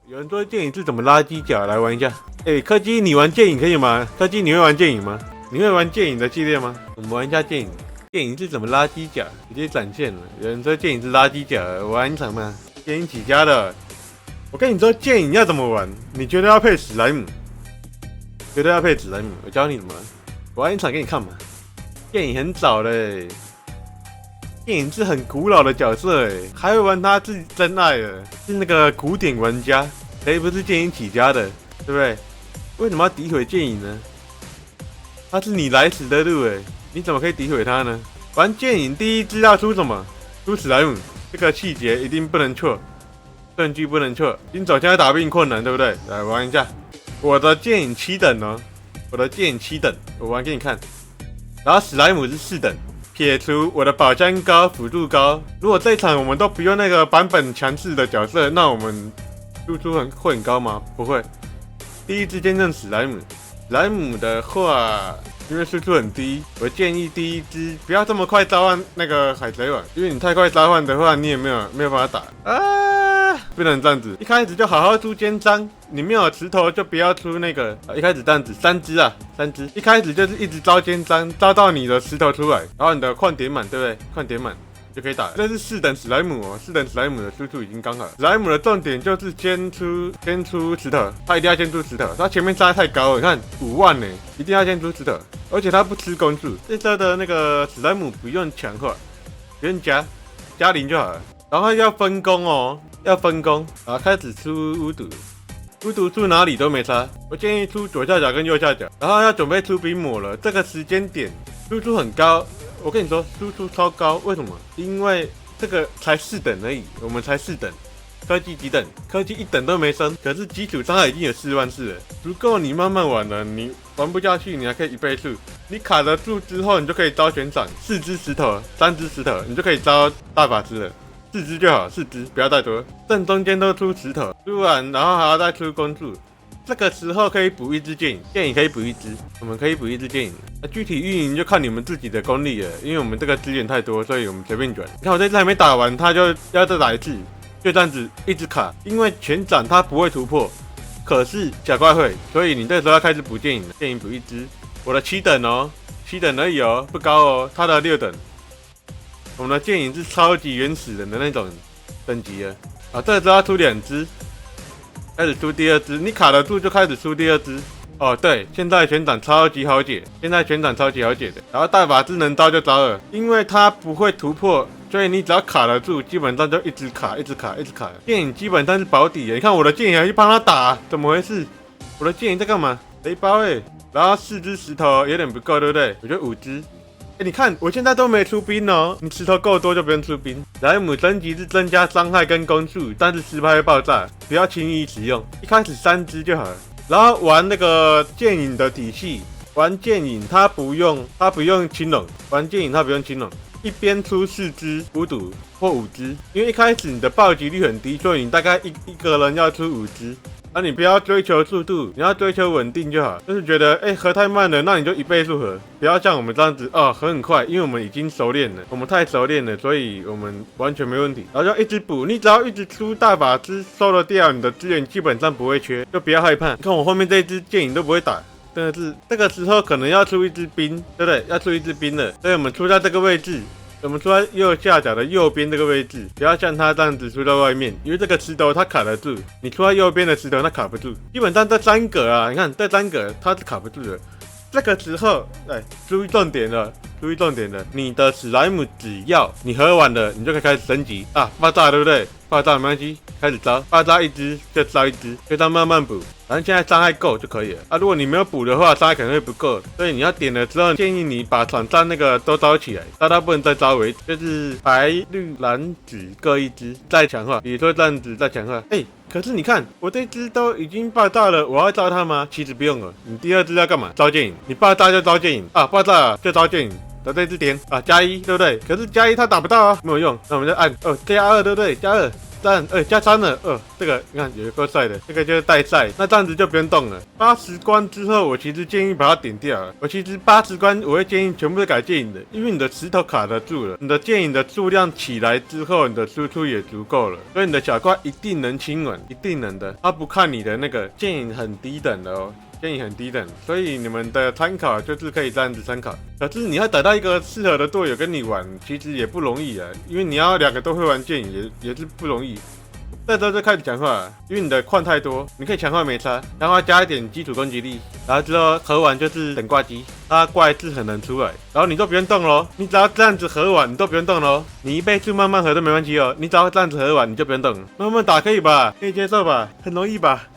有人说剑影是怎么拉机甲，来玩一下。柯基，你玩剑影可以吗？柯基，你会玩剑影吗？你会玩剑影的系列吗？我们玩一下剑影。剑影是怎么拉机甲？直接展现了。有人说剑影是拉机甲，玩一场吗？剑影起家的。我跟你说剑影要怎么玩？你觉得要配史莱姆？绝对要配史莱姆，我教你怎么玩。我玩一场给你看嘛。剑影很早嘞，剑影是很古老的角色哎，还会玩他自己真爱的，是那个古典玩家，谁不是剑影起家的，对不对？为什么要诋毁剑影呢？他是你来时的路哎，你怎么可以诋毁他呢？玩剑影第一支要出什么？出史莱姆，这个细节一定不能错，证据不能错。新手现在打不赢困难，对不对？来玩一下，我的剑影7等哦，我的剑影7等，我玩给你看。然后史莱姆是4等，撇除我的宝箱高、辅助高。如果这一场我们都不用那个版本强势的角色，那我们输出会很高吗？不会。第一支见证史莱姆，史莱姆的话，因为输出很低，我建议第一支不要这么快召唤那个海贼王，因为你太快召唤的话，你也没有办法打啊，不能这样子。一开始就好好出肩章，你没有石头就不要出那个，一开始这样子3只啊，3只，一开始就是一直招肩章，招到你的石头出来，然后你的矿点满，对不对？矿点满就可以打了。这是4等史莱姆哦，4等史莱姆的输出已经刚好。史莱姆的重点就是先出石头，他一定要先出石头，他前面杀太高了，你看5万呢，一定要先出石头，而且他不吃攻速。这周的那个史莱姆不用强化，不用加0就好了。然后要分工哦，要分工啊，开始出巫毒。巫毒出哪里都没差，我建议出左下角跟右下角，然后要准备出冰抹了。这个时间点输出很高，我跟你说输出超高，为什么？因为这个才4等而已，我们才4等，科技几等？科技1等都没升，可是基础伤害已经有4万4了，足够你慢慢玩了。你玩不下去，你还可以1倍速。你卡得住之后，你就可以招悬赏，4只石头，3只石头，你就可以招大法师了。4只就好，4只不要太多，正中间都出石头，出完然后还要再出攻速，这个时候可以补1只剑影，剑影可以补1只，我们可以补1只剑影。具体运营就看你们自己的功力了，因为我们这个资源太多，所以我们随便转。你看我这次还没打完，他就要再打一次，就这样子一直卡，因为全展它不会突破，可是小怪会，所以你这时候要开始补剑影了，剑影补1只。我的7等哦，7等而已哦，不高哦，他的6等。我们的剑影是超级原始人的那种等级了啊！这时候要出2只，开始出第2只，你卡得住就开始出第2只。哦，对，现在全场超级好解，的。然后大法师能招就招了，因为它不会突破，所以你只要卡得住，基本上就一直卡。剑影基本上是保底的，你看我的剑影还去帮他打，怎么回事？我的剑影在干嘛？雷包然后4只石头有点不够，对不对？我觉得5只。你看我现在都没出兵哦，你石头够多就不用出兵。莱姆升级是增加伤害跟攻速，但是失败会爆炸，不要轻易使用。一开始3只就好了。然后玩那个剑影的体系，玩剑影它不用青龙，玩剑影它不用青龙，一边出4只巫毒或5只，因为一开始你的暴击率很低，所以你大概一个人要出5只。你不要追求速度，你要追求稳定就好。就是觉得合太慢了，那你就1倍速合，不要像我们这样子合很快，因为我们已经熟练了，我们太熟练了，所以我们完全没问题。然后就一直补，你只要一直出大法师，收了掉，你的资源基本上不会缺，就不要害怕。你看我后面这一支剑影都不会打，真的是这个时候可能要出1只兵，对不对？要出1只兵了，所以我们出在这个位置。我们出在右下角的右边这个位置，不要像他这样子出到外面，因为这个石头它卡得住，你出在右边的石头它卡不住。基本上这3格啊，你看这3格它是卡不住的。这个时候，注意重点了，你的史莱姆只要你合完了，你就可以开始升级啊，爆炸对不对？爆炸没关系，开始招，爆炸1只就招1只，就这样慢慢补。反正现在伤害够就可以了啊！如果你没有补的话，伤害可能会不够，所以你要点了之后，建议你把场上那个都招起来，招到不能再招为，就是白、绿、蓝、紫各1只，再强化。比如说这样子再强化，可是你看我这只都已经爆炸了，我要招它吗？其实不用了，你第2只要干嘛？招剑影，你爆炸就招剑影啊，爆炸就招剑影。的这只点啊，+1对不对？可是+1它打不到啊，没有用，那我们就按加2对不对？+2 加3了，这个你看有一个帅的，这个就是带赛，那这样子就不用动了。80关之后，我其实建议把它点掉了。我其实80关我会建议全部都改剑影的，因为你的石头卡得住了，你的剑影的数量起来之后，你的输出也足够了，所以你的小怪一定能清完，一定能的。他不看你的那个剑影很低等的哦。建议很低等，所以你们的参考就是可以这样子参考。可是你要找到一个适合的队友跟你玩，其实也不容易啊，因为你要2个都会玩剑影也是不容易。这时候就开始强化，因为你的矿太多，你可以强化没差，强化加一点基础攻击力，然后之后合完就是等挂机，它怪是很难出来，然后你都不用动咯，你只要这样子合完，你都不用动咯，你1倍速慢慢合都没关系哦，你只要这样子合完你就不用动，慢慢打可以吧？可以接受吧？很容易吧？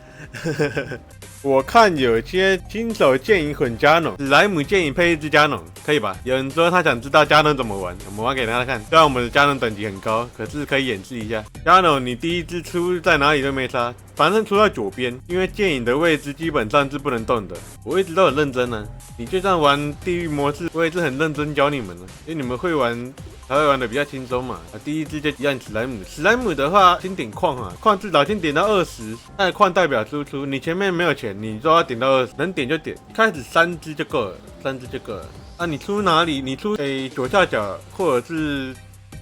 我看有些新手剑影混加农，史莱姆剑影配一只加农，可以吧？有人说他想知道加农怎么玩，我们玩给大家看。虽然我们的加农等级很高，可是可以演示一下。加农你第一只出在哪里都没差，反正出在左边，因为剑影的位置基本上是不能动的。我一直都很认真啊，你就算玩地狱模式，我也是很认真教你们的，因为你们会玩。才会玩的比较轻松嘛。第一只就一样史莱姆，史莱姆的话先点矿啊，矿至少先点到20，那矿代表输出，你前面没有钱，你都要点到20，能点就点。一开始3只就够了，3只就够了。啊，你出哪里？你出左下角或者是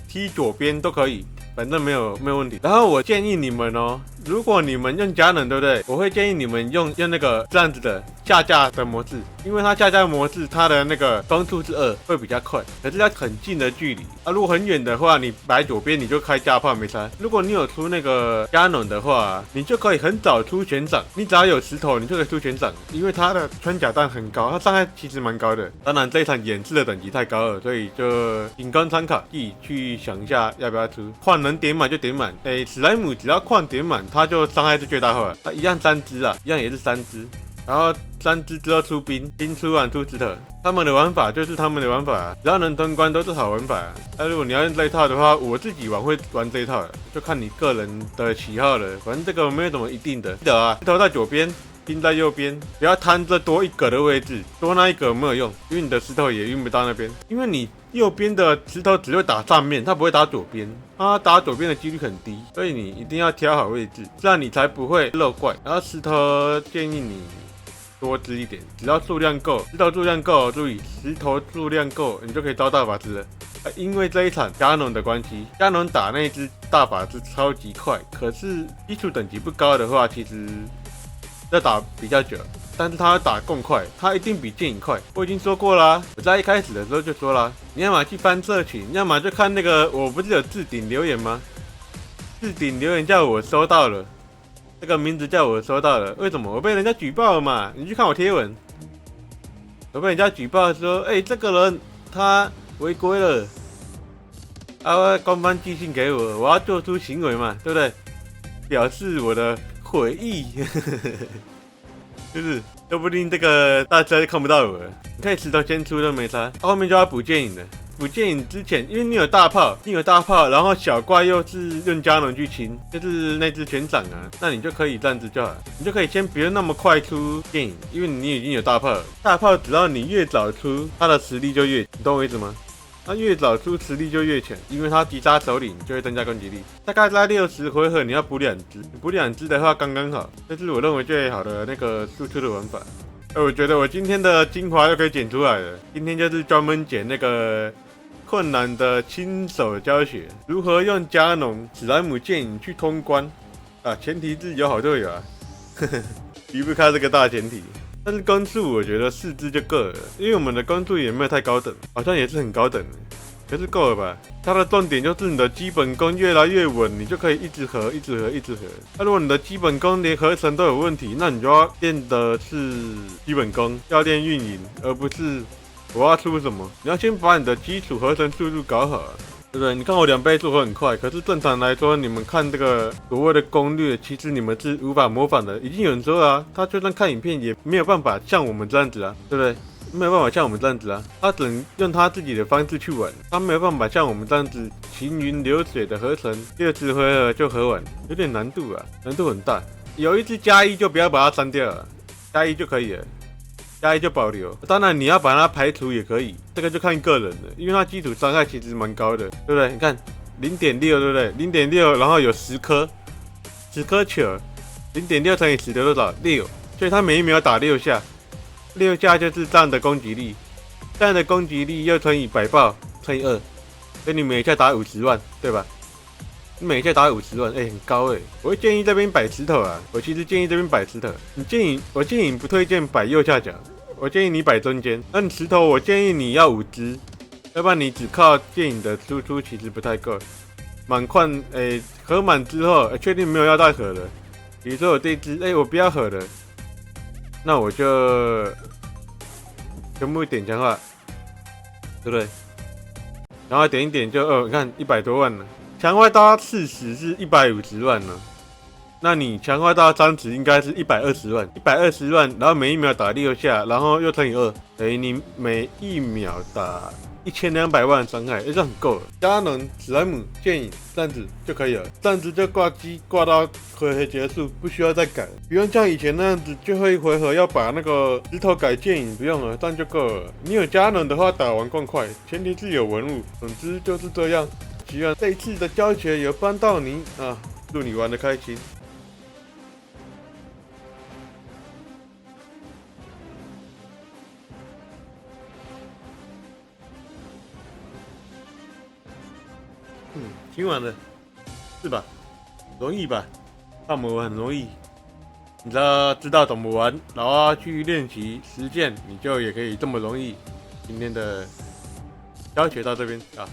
踢左边都可以。反正没有问题。然后我建议你们哦，如果你们用加能，对不对？我会建议你们用那个这样子的下架的模式，因为它下架模式它的那个光速是2，会比较快。可是要很近的距离啊，如果很远的话，你摆左边你就开加炮没差。如果你有出那个加能的话，你就可以很早出全掌。你只要有石头，你就可以出全掌，因为它的穿甲弹很高，它伤害其实蛮高的。当然这一场演示的等级太高了，所以就仅供参考，自己去想一下要不要出。矿能点满就点满，史莱姆只要矿点满，它就伤害是最大化。它一样3只啊，一样也是3只。然后3只之后出兵，兵出完出石头。他们的玩法就是他们的玩法，只要能通关都是好玩法。那如果你要用这一套的话，我自己玩会玩这一套，就看你个人的喜好了。反正这个没有什么一定的。记得啊，石头在左边，兵在右边，不要贪这多1格的位置，多那1格没有用，因为你的石头也运不到那边，因为你右边的石头只会打上面，它不会打左边，它打左边的几率很低，所以你一定要挑好位置，这样你才不会漏怪。然后石头建议你多织一点，只要数量够，石头数量够，注意石头数量够，你就可以招大法师了。因为这一场加农的关系，加农打那只大法师超级快，可是基础等级不高的话，其实要打比较久，但是他打更快，他一定比剑影快。我已经说过啦，我在一开始的时候就说啦，你要么去翻社群，要么就看那个，我不是有置顶留言吗？置顶留言叫我收到了，这个名字叫我收到了，为什么？我被人家举报了嘛？你去看我贴文，我被人家举报说，这个人他违规了，官方寄信给我，我要做出行为嘛，对不对？表示我的悔意，就是说不定这个大家就看不到我了。你可以石头先出都没差，后面就要补剑影了。补剑影之前，因为你有大炮，然后小怪又是用加农去清，就是那只全掌啊，那你就可以这样子就好，你就可以先不用那么快出剑影，因为你已经有大炮了。大炮只要你越早出，它的实力就越，你懂我意思吗？它越早出实力就越强，因为它击杀首领就会增加攻击力。大概在60回合你要补2只，补2只的话刚刚好，这是我认为最好的那个输出的玩法。我觉得我今天的精华就可以剪出来了，今天就是专门剪那个困难的新手教学，如何用加农史莱姆剑影去通关啊，前提是有好队友啊，离不开这个大前提。但是攻速我觉得4只就够了，因为我们的攻速也没有太高等，好像也是很高等的，可是够了吧？它的重点就是你的基本功越来越稳，你就可以一直合。那如果你的基本功连合成都有问题，那你就要练的是基本功，要练运营，而不是我要出什么。你要先把你的基础合成速度搞好，对不对？你看我2倍速很快，可是正常来说，你们看这个所谓的攻略，其实你们是无法模仿的。已经有人说了啊，他就算看影片也没有办法像我们这样子啊，对不对？没有办法像我们这样子啊，他只能用他自己的方式去玩，他没有办法像我们这样子行云流水的合成，60回合就合完，有点难度啊，难度很大。有一只加1就不要把它删掉了，加1就可以了。加1就保留，当然你要把它排除也可以，这个就看个人了，因为它基础伤害其实蛮高的，对不对？你看0.6，对不对？0.6，然后有10颗球，0.6乘以10的多少？6，所以他每一秒打6下，6下就是这样的攻击力，这样的攻击力又乘以百爆乘以2，所以你每下打50万，对吧？你每下打50万，很高我会建议这边摆石头啊，我其实建议这边摆石头。我建议你不推荐摆右下角，我建议你摆中间。那你石头我建议你要5只。要不然你只靠剑影的输出其实不太够。满矿，合满之后，确定没有要再合了。比如说我这一只，我不要合了，那我就全部点强化，对不对？然后点一点就，你看100多万了。强化到40是150万了。那你强化到30应该是120万，120万，然后每一秒打6下，然后又乘以2，等于你每一秒打1200万伤害，这很够了。加能、史莱姆、剑影这样子就可以了，这样子就挂机挂到回合结束，不需要再改，不用像以前那样子，最后一回合要把那个石头改剑影，不用了，这样就够了。你有加能的话，打完更快，前提是有文物。总之就是这样。希望这一次的教学有帮到你啊，祝你玩得开心。挺晚的，是吧？容易吧？按摩很容易，你知道怎么玩，然后去练习实践，你就也可以这么容易。今天的教学到这边啊。